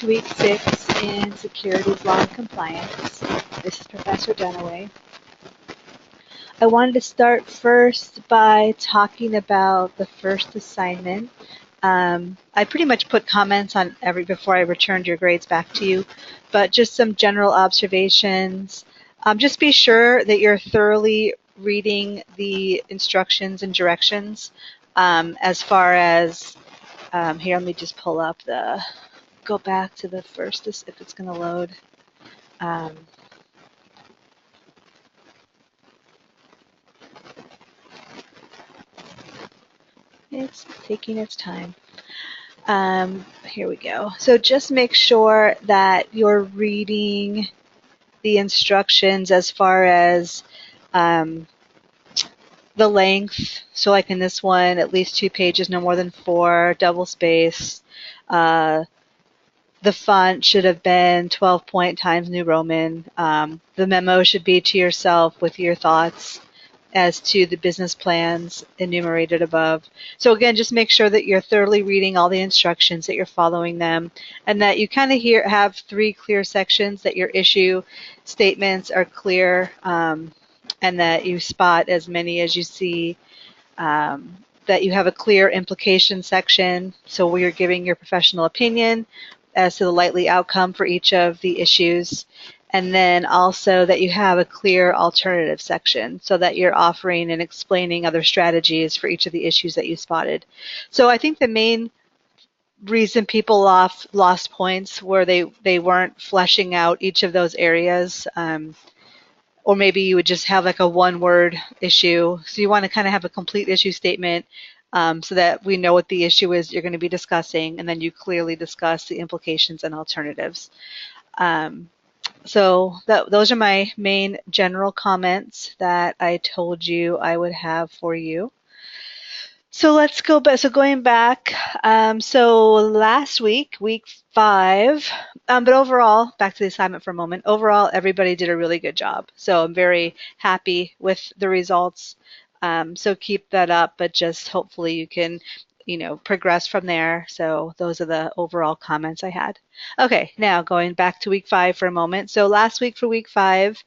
to week 6 in Securities Law and Compliance. This is Professor Dunaway. I wanted to start first by talking about the first assignment. I pretty much put comments on before I returned your grades back to you, but just some general observations. Just be sure that you're thoroughly reading the instructions and directions as far as, here, let me just pull up go back to the first, if it's going to load. It's taking its time. Here we go. So just make sure that you're reading the instructions as far as the length. So like in this one, at least 2 pages, no more than 4, double space. The font should have been 12 point Times New Roman. The memo should be to yourself with your thoughts as to the business plans enumerated above. So again, just make sure that you're thoroughly reading all the instructions, that you're following them, and that you kind of have 3 clear sections, that your issue statements are clear, and that you spot as many as you see, that you have a clear implication section, so where you're giving your professional opinion as to the likely outcome for each of the issues, and then also that you have a clear alternative section so that you're offering and explaining other strategies for each of the issues that you spotted. So I think the main reason people lost points were they weren't fleshing out each of those areas, or maybe you would just have like a 1-word issue. So you want to kind of have a complete issue statement, so that we know what the issue is you're going to be discussing, and then you clearly discuss the implications and alternatives. So those are my main general comments that I told you I would have for you. So let's go back. So going back, so last week, week 5, but overall, back to the assignment for a moment, overall, everybody did a really good job. So I'm very happy with the results. So keep that up, but just hopefully you can, progress from there. So those are the overall comments I had. Okay, now going back to week 5 for a moment. So last week for week 5,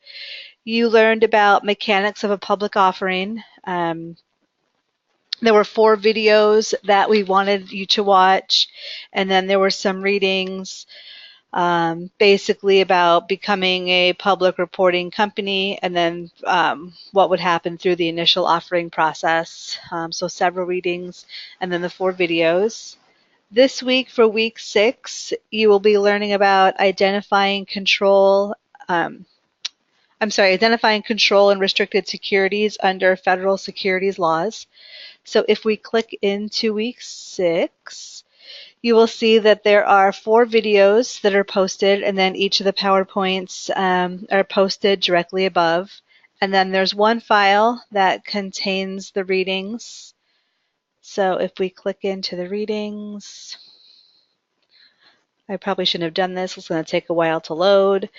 you learned about mechanics of a public offering. There were 4 videos that we wanted you to watch, and then there were some readings basically about becoming a public reporting company, and then what would happen through the initial offering process. So several readings, and then the 4 videos. This week for week 6, you will be learning about identifying control and restricted securities under federal securities laws. So if we click into week 6, you will see that there are 4 videos that are posted, and then each of the PowerPoints are posted directly above. And then there's 1 file that contains the readings. So if we click into the readings, I probably shouldn't have done this. It's going to take a while to load.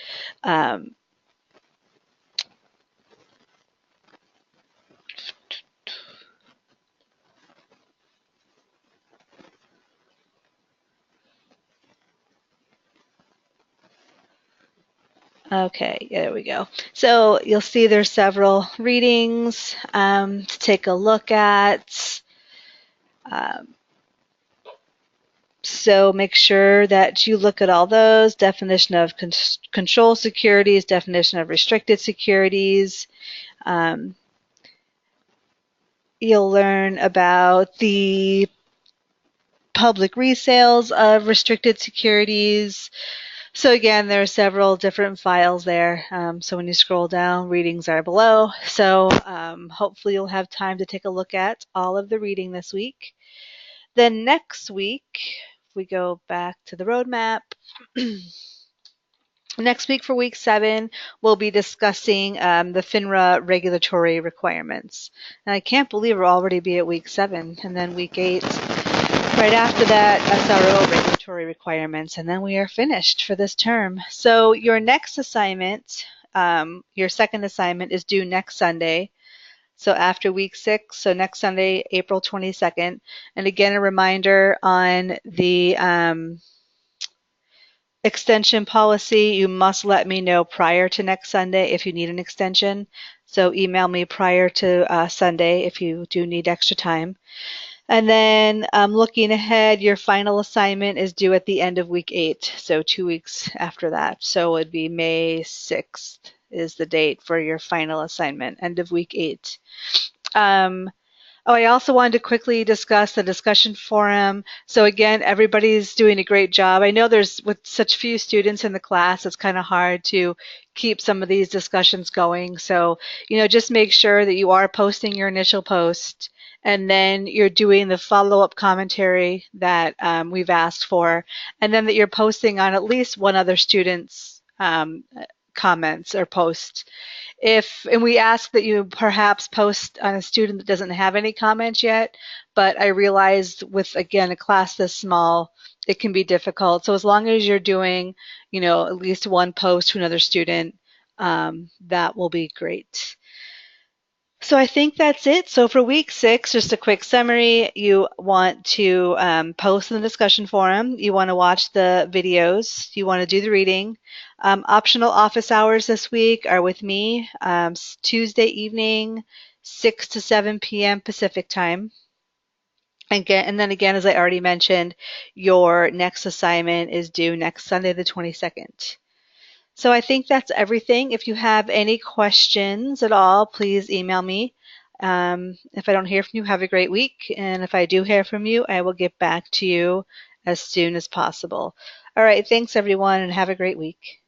Okay, yeah, there we go. So you'll see there's several readings to take a look at. So make sure that you look at all those. Definition of control securities, definition of restricted securities. You'll learn about the public resales of restricted securities. So again, there are several different files there. So when you scroll down, readings are below. So hopefully you'll have time to take a look at all of the reading this week. Then next week, if we go back to the roadmap, next week for week 7, we'll be discussing the FINRA regulatory requirements. And I can't believe we'll already be at week 7, and then week 8. Right after that, SRO regulatory requirements, and then we are finished for this term. So your next assignment, your second assignment, is due next Sunday. So after week 6, so next Sunday, April 22nd. And again, a reminder on the Extension policy, you must let me know prior to next Sunday if you need an extension. So email me prior to Sunday if you do need extra time. And then looking ahead, your final assignment is due at the end of week 8, so 2 weeks after that. So it would be May 6th is the date for your final assignment, end of week 8. Um, Oh, I also wanted to quickly discuss the discussion forum. So again, everybody's doing a great job. I know there's, with such few students in the class, it's kind of hard to keep some of these discussions going. So, just make sure that you are posting your initial post and then you're doing the follow-up commentary that we've asked for, and then that you're posting on at least one other student's comments or post. And we ask that you perhaps post on a student that doesn't have any comments yet, but I realized with, again, a class this small, it can be difficult. So as long as you're doing, at least one post to another student, that will be great. So I think that's it. So for week 6, just a quick summary. You want to post in the discussion forum. You want to watch the videos. You want to do the reading. Optional office hours this week are with me Tuesday evening, 6 to 7 p.m. Pacific time. And then again, as I already mentioned, your next assignment is due next Sunday, the 22nd. So I think that's everything. If you have any questions at all, please email me. If I don't hear from you, have a great week. And if I do hear from you, I will get back to you as soon as possible. All right. Thanks, everyone, and have a great week.